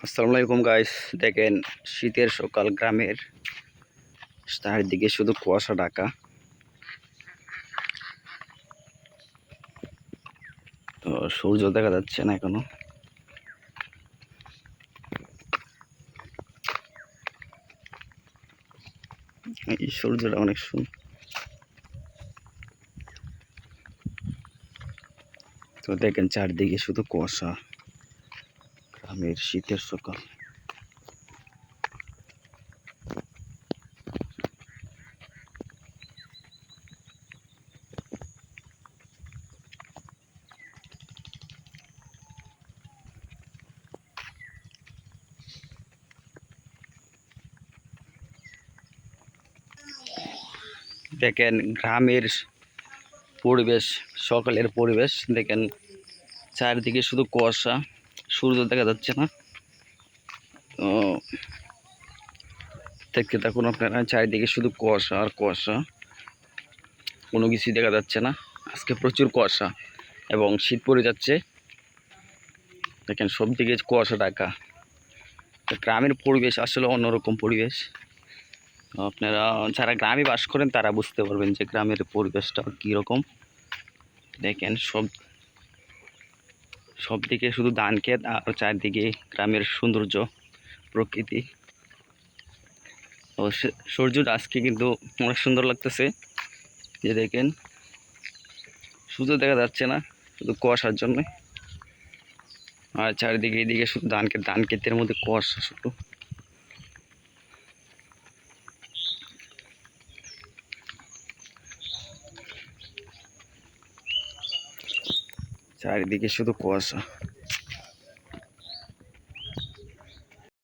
আসসালামু আলাইকুম গাইস। দেখেন শীতের সকাল, গ্রামের চারিদিকে শুধু কুয়াশা ঢাকা। তো সূর্য দেখা যাচ্ছে না এখনো। এই সূর্যটা অনেক সুন্দর। তো দেখেন চারদিকে শুধু কুয়াশা, গ্রামের শীতের সকাল। দেখেন গ্রামের পরিবেশ, সকালের পরিবেশ। দেখেন চারিদিকে শুধু কুয়াশা, সূর্য দেখা যাচ্ছে না। তো দেখতে থাকুন আপনারা, চারিদিকে শুধু কুয়াশা আর কুয়াশা, কোনো কিছুই দেখা যাচ্ছে না। আজকে প্রচুর কুয়াশা এবং শীত পড়ে যাচ্ছে। দেখেন সব দিকে কুয়াশা ঢাকা। গ্রামের পরিবেশ আসলে অন্যরকম পরিবেশ। আপনারা যারা গ্রামে বাস করেন তারা বুঝতে পারবেন যে গ্রামের পরিবেশটা কীরকম। দেখেন সব দিকে শুধু ধান ক্ষেত আর চারদিকে গ্রামের সৌন্দর্য, প্রকৃতি। সূর্যটা আজকে কিন্তু অনেক সুন্দর লাগতেছে। যে দেখেন সূর্য দেখা যাচ্ছে না, শুধু কুয়াশার জন্য। আর চারিদিকে এদিকে শুধু ধান ক্ষেতের মধ্যে কুয়াশা শুধু। চারিদিকে শুধু কুয়াশা।